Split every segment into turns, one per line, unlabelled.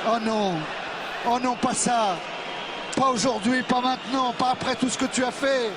Oh non, oh non, pas ça. Pas aujourd'hui, pas maintenant, pas après tout ce que tu as fait.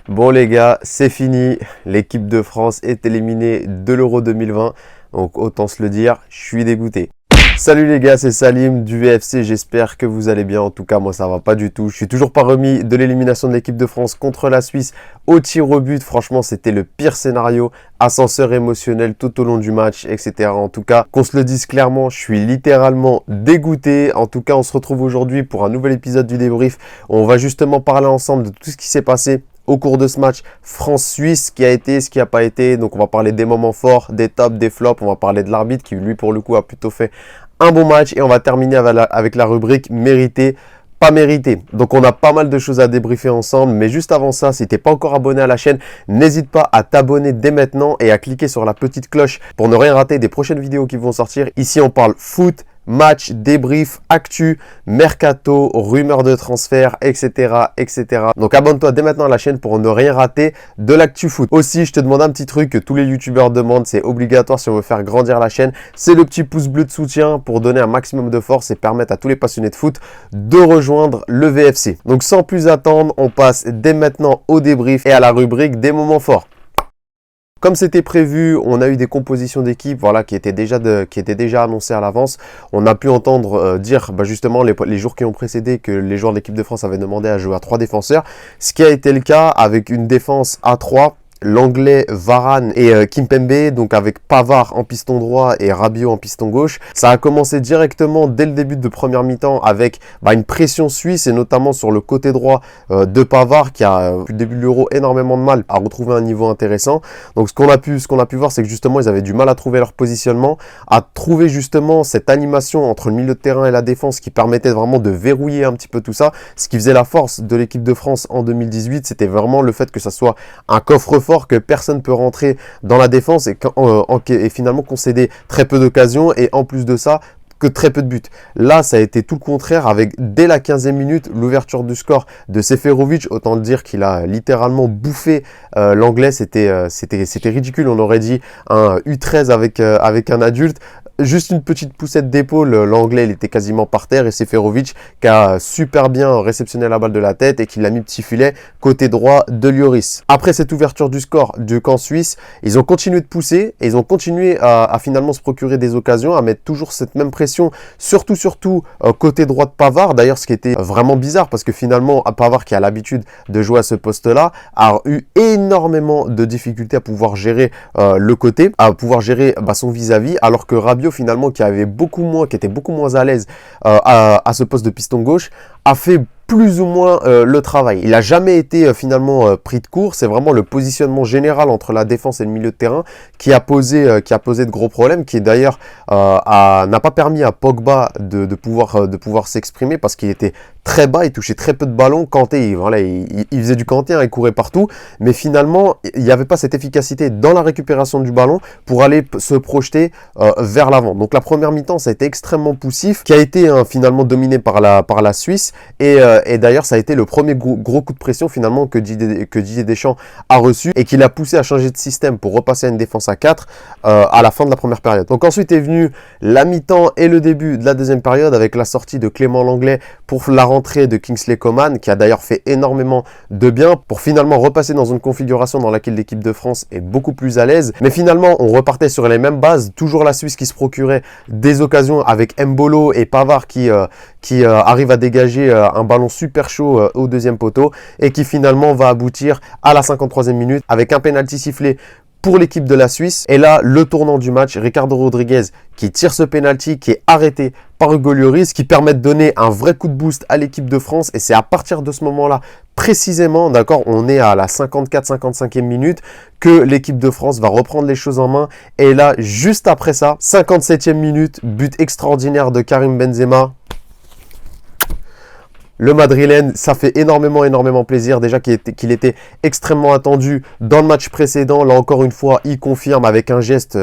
Bon les gars, c'est fini. L'équipe de France est éliminée de l'Euro 2020. Donc autant se le dire, je suis dégoûté. Salut les gars, c'est Salim du VFC, j'espère que vous allez bien. En tout cas, moi ça va pas du tout. Je suis toujours pas remis de l'élimination de l'équipe de France contre la Suisse au tir au but. Franchement, c'était le pire scénario. Ascenseur émotionnel tout au long du match, etc. En tout cas, qu'on se le dise clairement, je suis littéralement dégoûté. En tout cas, on se retrouve aujourd'hui pour un nouvel épisode du débrief. On va justement parler ensemble de tout ce qui s'est passé au cours de ce match France-Suisse, ce qui a été, ce qui n'a pas été. Donc on va parler des moments forts, des tops, des flops. On va parler de l'arbitre qui lui pour le coup a plutôt fait un bon match. Et on va terminer avec la rubrique mérité, pas mérité. Donc on a pas mal de choses à débriefer ensemble. Mais juste avant ça, si tu n'es pas encore abonné à la chaîne, n'hésite pas à t'abonner dès maintenant et à cliquer sur la petite cloche pour ne rien rater des prochaines vidéos qui vont sortir. Ici on parle foot, match, débrief, actu, mercato, rumeurs de transfert, etc., etc. Donc abonne-toi dès maintenant à la chaîne pour ne rien rater de l'actu foot. Aussi, je te demande un petit truc que tous les youtubeurs demandent, c'est obligatoire si on veut faire grandir la chaîne, c'est le petit pouce bleu de soutien pour donner un maximum de force et permettre à tous les passionnés de foot de rejoindre le VFC. Donc sans plus attendre, on passe dès maintenant au débrief et à la rubrique des moments forts. Comme c'était prévu, on a eu des compositions d'équipe qui étaient déjà annoncées à l'avance. On a pu entendre dire justement les jours qui ont précédé que les joueurs de l'équipe de France avaient demandé à jouer à 3 défenseurs. Ce qui a été le cas avec une défense à 3. L'anglais Varane et Kimpembe, donc avec Pavard en piston droit et Rabiot en piston gauche. Ça a commencé directement dès le début de première mi-temps avec une pression suisse et notamment sur le côté droit de Pavard qui a depuis le début de l'Euro énormément de mal à retrouver un niveau intéressant. Donc ce qu'on a pu voir, c'est que justement ils avaient du mal à trouver leur positionnement, à trouver justement cette animation entre le milieu de terrain et la défense qui permettait vraiment de verrouiller un petit peu tout ça. Ce qui faisait la force de l'équipe de France en 2018, c'était vraiment le fait que ça soit un coffre-fort, que personne ne peut rentrer dans la défense et finalement concéder très peu d'occasions et en plus de ça, que très peu de buts. Là, ça a été tout le contraire avec dès la 15e minute l'ouverture du score de Seferovic. Autant dire qu'il a littéralement bouffé l'anglais. C'était ridicule. On aurait dit un U13 avec un adulte. Juste une petite poussette d'épaule, l'anglais il était quasiment par terre et Seferovic qui a super bien réceptionné la balle de la tête et qui l'a mis petit filet côté droit de Lloris. Après cette ouverture du score du camp suisse, ils ont continué de pousser et ils ont continué à finalement se procurer des occasions, à mettre toujours cette même pression, surtout côté droit de Pavard. D'ailleurs ce qui était vraiment bizarre parce que finalement Pavard qui a l'habitude de jouer à ce poste-là a eu énormément de difficultés à pouvoir gérer le côté, à pouvoir gérer son vis-à-vis alors que Rabiot finalement qui était beaucoup moins à l'aise à ce poste de piston gauche a fait plus ou moins le travail. Il n'a jamais été finalement pris de court. C'est vraiment le positionnement général entre la défense et le milieu de terrain qui a posé de gros problèmes, qui d'ailleurs n'a pas permis à Pogba de pouvoir s'exprimer parce qu'il était très bas, il touchait très peu de ballons. Kanté, il faisait du Kanté, il courait partout, mais finalement, il n'y avait pas cette efficacité dans la récupération du ballon pour aller se projeter vers l'avant. Donc la première mi-temps, ça a été extrêmement poussif, qui a été finalement dominé par la Suisse, et d'ailleurs, ça a été le premier gros coup de pression finalement que Didier Deschamps a reçu et qui l'a poussé à changer de système pour repasser à une défense à 4 à la fin de la première période. Donc ensuite est venu la mi-temps et le début de la deuxième période avec la sortie de Clément Lenglet pour la rentrée de Kingsley Coman, qui a d'ailleurs fait énormément de bien pour finalement repasser dans une configuration dans laquelle l'équipe de France est beaucoup plus à l'aise. Mais finalement, on repartait sur les mêmes bases, toujours la Suisse qui se procurait des occasions avec Mbolo et Pavard qui arrive à dégager un ballon super chaud au deuxième poteau et qui finalement va aboutir à la 53e minute avec un penalty sifflé pour l'équipe de la Suisse. Et là, le tournant du match, Ricardo Rodriguez qui tire ce penalty, qui est arrêté par Hugo Lloris, qui permet de donner un vrai coup de boost à l'équipe de France. Et c'est à partir de ce moment-là, précisément, d'accord, on est à la 54-55e minute, que l'équipe de France va reprendre les choses en main. Et là, juste après ça, 57e minute, but extraordinaire de Karim Benzema. Le Madrilène, ça fait énormément plaisir. Déjà qu'il était extrêmement attendu dans le match précédent. Là encore une fois, il confirme avec un geste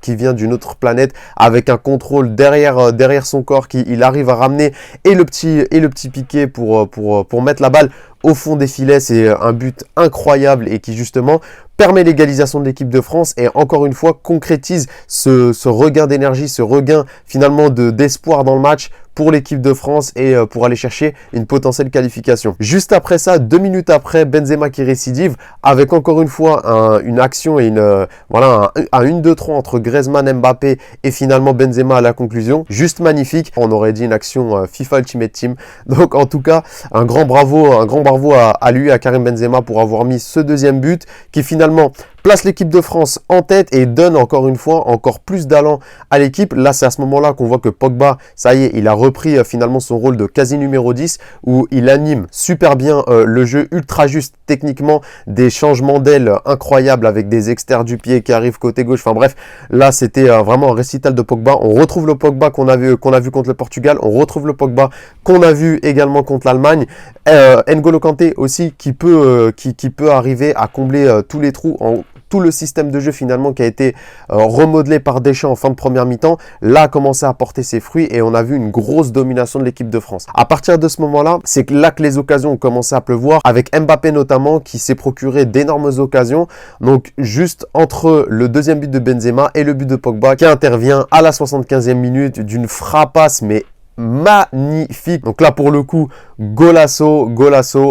qui vient d'une autre planète, avec un contrôle derrière son corps qu'il arrive à ramener et le petit piqué pour mettre la balle au fond des filets. C'est un but incroyable et qui justement permet l'égalisation de l'équipe de France et encore une fois concrétise ce regain d'énergie, ce regain finalement d'espoir dans le match pour l'équipe de France et pour aller chercher une potentielle qualification. Juste après ça, 2 minutes après, Benzema qui récidive avec encore une fois une action et un 1-2-3 entre Griezmann, Mbappé et finalement Benzema à la conclusion. Juste magnifique. On aurait dit une action FIFA Ultimate Team. Donc en tout cas, un grand bravo à lui, à Karim Benzema pour avoir mis ce deuxième but qui finalement place l'équipe de France en tête et donne encore une fois encore plus d'allant à l'équipe. Là, c'est à ce moment-là qu'on voit que Pogba, ça y est, il a repris finalement son rôle de quasi numéro 10 où il anime super bien le jeu, ultra juste techniquement, des changements d'aile incroyables avec des exters du pied qui arrivent côté gauche. Enfin bref, là, c'était vraiment un récital de Pogba. On retrouve le Pogba qu'on a vu contre le Portugal. On retrouve le Pogba qu'on a vu également contre l'Allemagne. N'Golo Kanté aussi qui peut arriver à combler tous les trous tout le système de jeu finalement qui a été remodelé par Deschamps en fin de première mi-temps, là a commencé à porter ses fruits et on a vu une grosse domination de l'équipe de France. À partir de ce moment-là, c'est là que les occasions ont commencé à pleuvoir, avec Mbappé notamment qui s'est procuré d'énormes occasions. Donc juste entre le deuxième but de Benzema et le but de Pogba qui intervient à la 75e minute d'une frappasse mais magnifique. Donc là pour le coup, golasso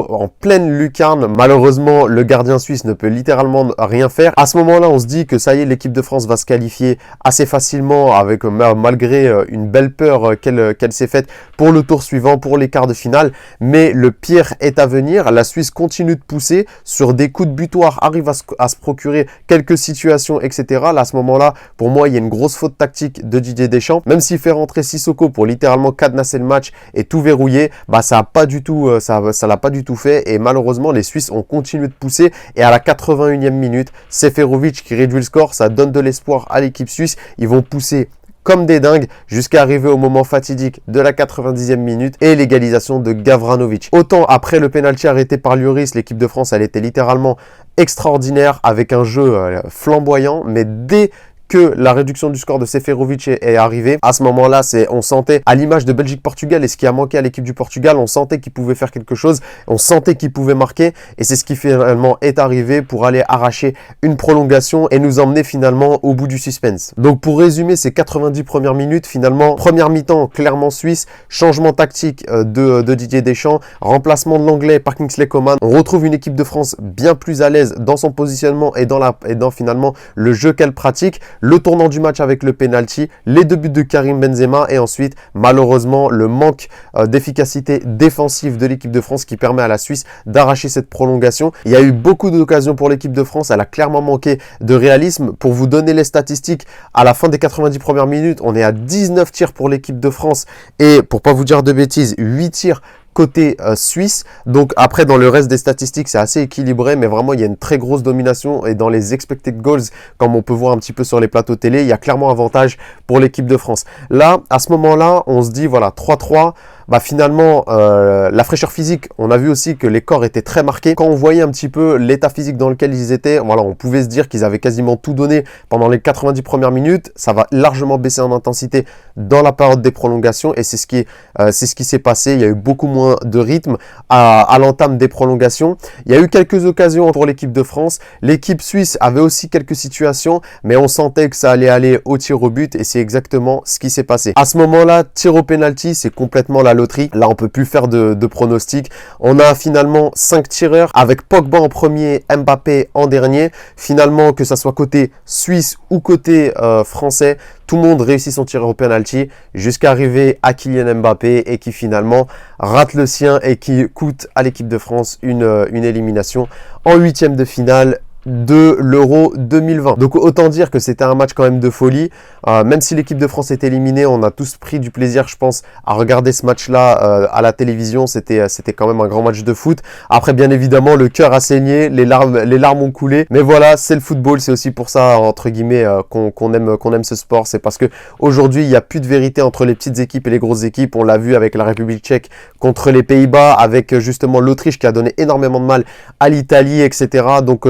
en pleine lucarne. Malheureusement, le gardien suisse ne peut littéralement rien faire. À ce moment-là, on se dit que ça y est, l'équipe de France va se qualifier assez facilement avec malgré une belle peur qu'elle s'est faite pour le tour suivant, pour les quarts de finale. Mais le pire est à venir. La Suisse continue de pousser sur des coups de butoir, arrive à se procurer quelques situations, etc. Là, à ce moment-là, pour moi, il y a une grosse faute tactique de Didier Deschamps. Même s'il fait rentrer Sissoko pour littéralement cadenasser le match et tout verrouiller, bah ça l'a pas du tout fait et malheureusement les Suisses ont continué de pousser et à la 81e minute, Seferovic qui réduit le score, ça donne de l'espoir à l'équipe suisse. Ils vont pousser comme des dingues jusqu'à arriver au moment fatidique de la 90e minute et l'égalisation de Gavranovic. Autant après le pénalty arrêté par Lloris, l'équipe de France elle était littéralement extraordinaire avec un jeu flamboyant, mais dès que la réduction du score de Seferovic est arrivée, à ce moment-là, on sentait, à l'image de Belgique-Portugal et ce qui a manqué à l'équipe du Portugal, on sentait qu'il pouvait faire quelque chose, on sentait qu'il pouvait marquer et c'est ce qui finalement est arrivé pour aller arracher une prolongation et nous emmener finalement au bout du suspense. Donc pour résumer ces 90 premières minutes, finalement, première mi-temps clairement suisse, changement tactique de Didier Deschamps, remplacement de l'anglais par Kingsley Coman, on retrouve une équipe de France bien plus à l'aise dans son positionnement et dans finalement le jeu qu'elle pratique. Le tournant du match avec le penalty, les 2 buts de Karim Benzema et ensuite malheureusement le manque d'efficacité défensive de l'équipe de France qui permet à la Suisse d'arracher cette prolongation. Il y a eu beaucoup d'occasions pour l'équipe de France, elle a clairement manqué de réalisme. Pour vous donner les statistiques, à la fin des 90 premières minutes, on est à 19 tirs pour l'équipe de France et pour pas vous dire de bêtises, 8 tirs côté suisse. Donc après dans le reste des statistiques c'est assez équilibré mais vraiment il y a une très grosse domination et dans les expected goals comme on peut voir un petit peu sur les plateaux télé il y a clairement avantage pour l'équipe de France. Là à ce moment là on se dit voilà 3-3. Bah finalement la fraîcheur physique, on a vu aussi que les corps étaient très marqués. Quand on voyait un petit peu l'état physique dans lequel ils étaient, voilà, on pouvait se dire qu'ils avaient quasiment tout donné pendant les 90 premières minutes. Ça va largement baisser en intensité dans la période des prolongations et c'est ce qui s'est passé. Il y a eu beaucoup moins de rythme à l'entame des prolongations. Il y a eu quelques occasions pour l'équipe de France. L'équipe suisse avait aussi quelques situations, mais on sentait que ça allait aller au tir au but et c'est exactement ce qui s'est passé. À ce moment-là, tir au penalty, c'est complètement la loterie. Là, on peut plus faire de pronostics. On a finalement 5 tireurs avec Pogba en premier, Mbappé en dernier. Finalement, que ça soit côté suisse ou côté français, tout le monde réussit son tir au penalty jusqu'à arriver à Kylian Mbappé et qui finalement rate le sien et qui coûte à l'équipe de France une élimination en 8e de finale de l'Euro 2020. Donc autant dire que c'était un match quand même de folie. Même si l'équipe de France est éliminée, on a tous pris du plaisir, je pense, à regarder ce match-là à la télévision. C'était quand même un grand match de foot. Après, bien évidemment, le cœur a saigné, les larmes ont coulé. Mais voilà, c'est le football. C'est aussi pour ça, entre guillemets, qu'on aime ce sport. C'est parce que aujourd'hui, il n'y a plus de vérité entre les petites équipes et les grosses équipes. On l'a vu avec la République tchèque contre les Pays-Bas, avec justement l'Autriche qui a donné énormément de mal à l'Italie, etc. Donc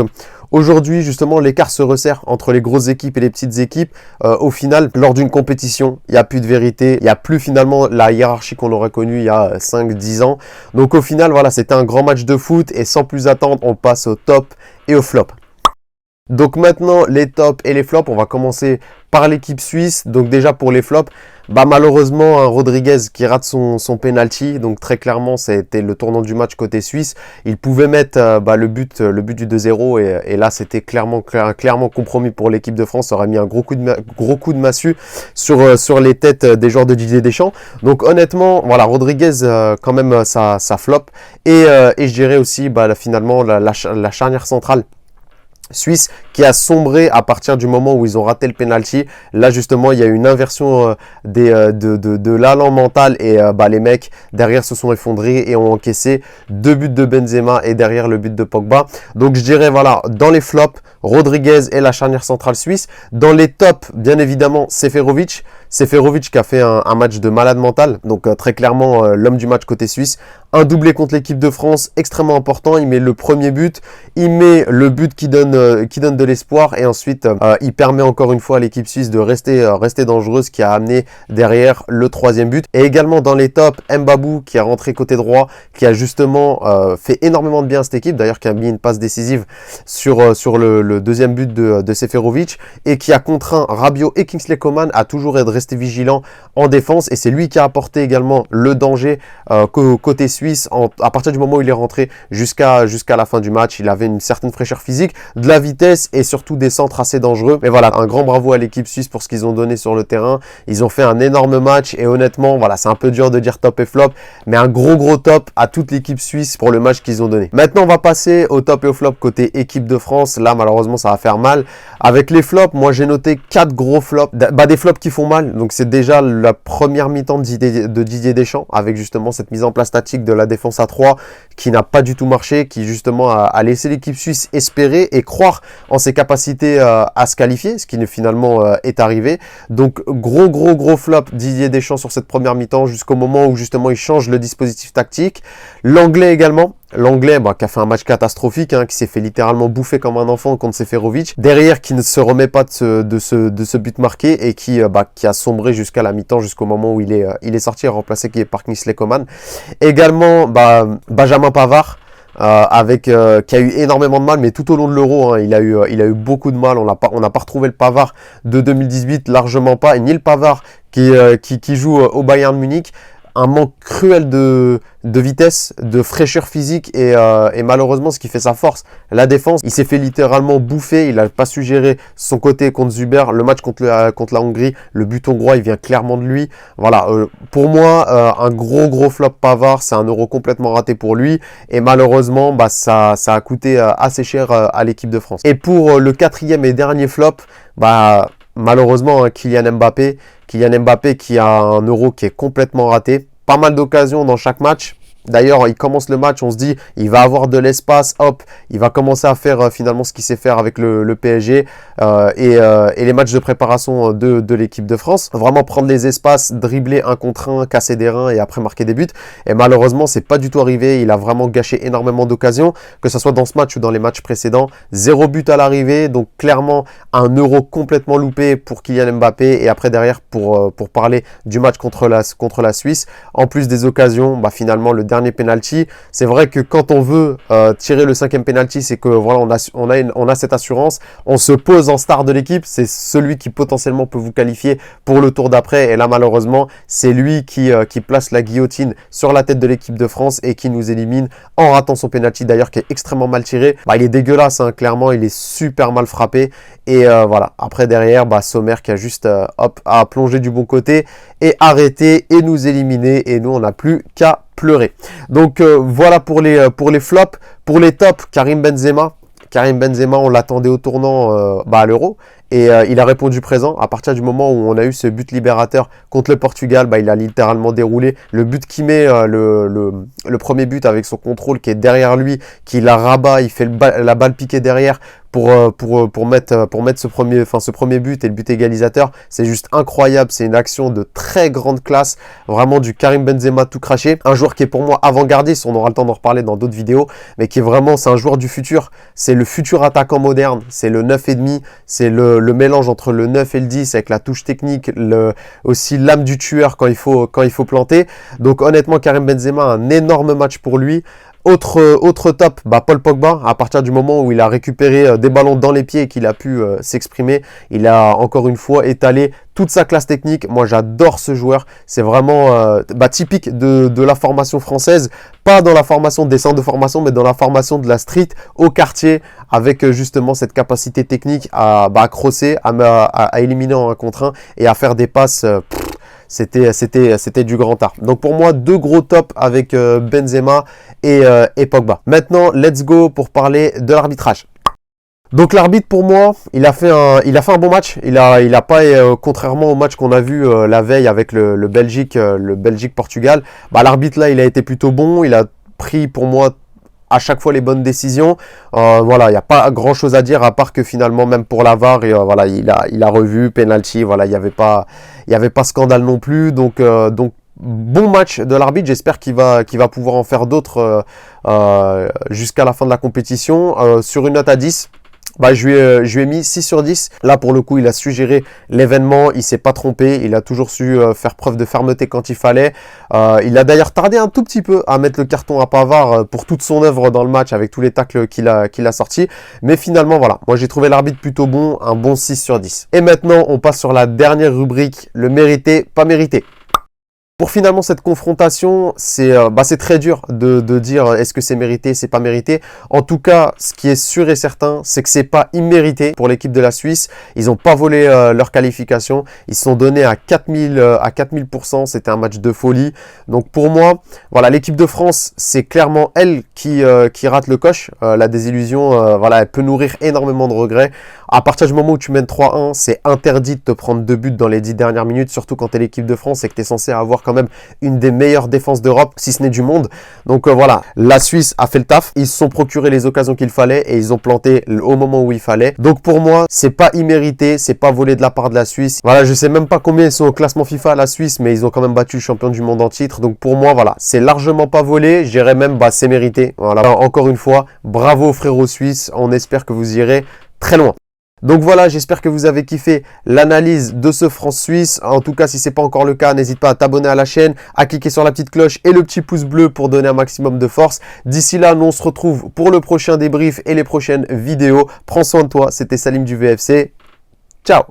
aujourd'hui, justement, l'écart se resserre entre les grosses équipes et les petites équipes. Au final, lors d'une compétition, il n'y a plus de vérité. Il n'y a plus finalement la hiérarchie qu'on aurait connue il y a 5-10 ans. Donc au final, voilà, c'était un grand match de foot. Et sans plus attendre, on passe au top et au flop. Donc maintenant, les tops et les flops, on va commencer par l'équipe suisse. Donc déjà pour les flops, malheureusement, un Rodriguez qui rate son penalty. Donc très clairement, ça a été le tournant du match côté suisse. Il pouvait mettre le but du 2-0 et là, c'était clairement compromis pour l'équipe de France. Ça aurait mis un gros coup de massue sur les têtes des joueurs de Didier Deschamps. Donc honnêtement, voilà, Rodriguez, quand même, ça flop. Et je dirais aussi, finalement, la charnière centrale suisse qui a sombré à partir du moment où ils ont raté le penalty. Là justement il y a eu une inversion de l'allant mental et les mecs derrière se sont effondrés et ont encaissé 2 buts de Benzema et derrière le but de Pogba. Donc je dirais voilà, dans les flops, Rodriguez et la charnière centrale suisse. Dans les tops, bien évidemment, Seferovic qui a fait un match de malade mental. Donc très clairement l'homme du match côté suisse. Un doublé contre l'équipe de France, extrêmement important. Il met le premier but, il met le but qui donne de l'espoir et ensuite il permet encore une fois à l'équipe suisse de rester dangereuse, qui a amené derrière le 3e but. Et également dans les tops, Mbabou qui a rentré côté droit, qui a justement fait énormément de bien à cette équipe, d'ailleurs qui a mis une passe décisive sur le 2e but de Seferovic et qui a contraint Rabiot et Kingsley Coman à toujours rester vigilants en défense, et c'est lui qui a apporté également le danger côté suisse à partir du moment où il est rentré jusqu'à la fin du match. Il avait une certaine fraîcheur physique, de la vitesse et surtout des centres assez dangereux. Mais voilà, un grand bravo à l'équipe suisse pour ce qu'ils ont donné sur le terrain. Ils ont fait un énorme match et honnêtement, voilà, c'est un peu dur de dire top et flop, mais un gros top à toute l'équipe suisse pour le match qu'ils ont donné. Maintenant, on va passer au top et au flop côté équipe de France. Là, malheureusement, ça va faire mal. Avec les flops, moi, j'ai noté 4 gros flops. Des flops qui font mal. Donc, c'est déjà la première mi-temps de Didier Deschamps avec justement cette mise en place statique de la défense à 3 qui n'a pas du tout marché, qui justement a laissé l'équipe suisse espérer et croire en ses capacités à se qualifier, ce qui finalement est arrivé. Donc gros flop Didier Deschamps sur cette première mi-temps jusqu'au moment où justement il change le dispositif tactique. L'anglais également. L'anglais qui a fait un match catastrophique, qui s'est fait littéralement bouffer comme un enfant contre Seferovic. Derrière, qui ne se remet pas de ce but marqué et qui a sombré jusqu'à la mi-temps, jusqu'au moment où il est sorti et remplacé par Kingsley Coman. Également, Benjamin Pavard. Qui a eu énormément de mal, mais tout au long de l'Euro, il a eu beaucoup de mal. On n'a pas retrouvé le Pavard de 2018, largement pas, et ni le Pavard qui joue au Bayern Munich. Un manque cruel de vitesse, de fraîcheur physique et malheureusement ce qui fait sa force, la défense. Il s'est fait littéralement bouffer, il n'a pas su gérer son côté contre Zuber. Le match contre la Hongrie, le but hongrois, il vient clairement de lui. Voilà, pour moi, un gros flop Pavard, c'est un Euro complètement raté pour lui et malheureusement, ça a coûté assez cher à l'équipe de France. Et pour le 4e et dernier flop, malheureusement, Kylian Mbappé qui a un Euro qui est complètement raté. Pas mal d'occasions dans chaque match. D'ailleurs, il commence le match, on se dit, il va avoir de l'espace, hop, il va commencer à faire finalement ce qu'il sait faire avec le PSG et les matchs de préparation de l'équipe de France. Vraiment prendre les espaces, dribbler 1 contre 1, casser des reins et après marquer des buts. Et malheureusement, c'est pas du tout arrivé. Il a vraiment gâché énormément d'occasions, que ce soit dans ce match ou dans les matchs précédents. 0 but à l'arrivée, donc clairement un Euro complètement loupé pour Kylian Mbappé. Et après derrière, pour parler du match contre la Suisse, en plus des occasions, finalement le dernier penalty. C'est vrai que quand on veut tirer le 5e penalty, c'est que voilà, on a cette assurance, on se pose en star de l'équipe, c'est celui qui potentiellement peut vous qualifier pour le tour d'après, et là malheureusement c'est lui qui place la guillotine sur la tête de l'équipe de France et qui nous élimine en ratant son penalty, d'ailleurs qui est extrêmement mal tiré. Il est dégueulasse, clairement, il est super mal frappé et voilà, après derrière Sommer qui a juste à plonger du bon côté et arrêter et nous éliminer, et nous on n'a plus qu'à pleurer. Donc voilà pour les flops. Pour les tops, Karim Benzema, on l'attendait au tournant à l'Euro et il a répondu présent. À partir du moment où on a eu ce but libérateur contre le Portugal, il a littéralement déroulé. Le but qu'il met, le premier but avec son contrôle qui est derrière lui, qui la rabat, il fait la balle piquée derrière pour mettre ce premier but et le but égalisateur. C'est juste incroyable, c'est une action de très grande classe, vraiment du Karim Benzema tout craché, un joueur qui est pour moi avant-gardiste, on aura le temps d'en reparler dans d'autres vidéos, mais qui est vraiment, c'est un joueur du futur, c'est le futur attaquant moderne, c'est le 9,5, c'est le mélange entre le 9 et le 10 avec la touche technique, aussi l'âme du tueur quand il faut planter. Donc honnêtement, Karim Benzema, un énorme match pour lui. Autre top, Paul Pogba, à partir du moment où il a récupéré des ballons dans les pieds et qu'il a pu s'exprimer, il a encore une fois étalé toute sa classe technique. Moi j'adore ce joueur, c'est vraiment typique de la formation française, pas dans la formation des centres de formation, mais dans la formation de la street au quartier, avec justement cette capacité technique à crosser, à éliminer en 1 contre 1 et à faire des passes. C'était du grand art. Donc pour moi, 2 gros tops avec Benzema et Pogba. Maintenant, let's go pour parler de l'arbitrage. Donc l'arbitre pour moi, il a fait un bon match. Il a pas contrairement au match qu'on a vu la veille avec le Belgique-Portugal. L'arbitre là, il a été plutôt bon. Il a pris pour moi à chaque fois les bonnes décisions. Voilà, il n'y a pas grand chose à dire à part que finalement même pour la VAR, voilà, il a revu penalty. Voilà, il y avait pas scandale non plus. Donc bon match de l'arbitre. J'espère qu'il va pouvoir en faire d'autres jusqu'à la fin de la compétition. Sur une note à 10. Je lui ai mis 6 sur 10. Là, pour le coup, il a su gérer l'événement. Il s'est pas trompé. Il a toujours su faire preuve de fermeté quand il fallait. Il a d'ailleurs tardé un tout petit peu à mettre le carton à Pavard pour toute son œuvre dans le match avec tous les tacles qu'il a sortis. Mais finalement, voilà. Moi, j'ai trouvé l'arbitre plutôt bon. Un bon 6 sur 10. Et maintenant, on passe sur la dernière rubrique. Le mérité, pas mérité. Pour finalement cette confrontation, c'est très dur de dire est-ce que c'est mérité, c'est pas mérité. En tout cas, ce qui est sûr et certain, c'est que c'est pas immérité pour l'équipe de la Suisse. Ils n'ont pas volé leur qualification. Ils se sont donnés à 4000%. C'était un match de folie. Donc pour moi, voilà, l'équipe de France, c'est clairement elle qui rate le coche. La désillusion, voilà, elle peut nourrir énormément de regrets. À partir du moment où tu mènes 3-1, c'est interdit de te prendre 2 buts dans les 10 dernières minutes, surtout quand tu es l'équipe de France et que tu es censé avoir quand même une des meilleures défenses d'Europe, si ce n'est du monde. Donc voilà, la Suisse a fait le taf, ils se sont procuré les occasions qu'il fallait et ils ont planté au moment où il fallait. Donc pour moi, c'est pas immérité, c'est pas volé de la part de la Suisse. Voilà, je sais même pas combien ils sont au classement FIFA à la Suisse, mais ils ont quand même battu le champion du monde en titre. Donc pour moi, voilà, c'est largement pas volé, je dirais même c'est mérité. Voilà, encore une fois, bravo frérots suisses, on espère que vous irez très loin. Donc voilà, j'espère que vous avez kiffé l'analyse de ce France-Suisse. En tout cas, si ce n'est pas encore le cas, n'hésite pas à t'abonner à la chaîne, à cliquer sur la petite cloche et le petit pouce bleu pour donner un maximum de force. D'ici là, nous on se retrouve pour le prochain débrief et les prochaines vidéos. Prends soin de toi, c'était Salim du VFC. Ciao!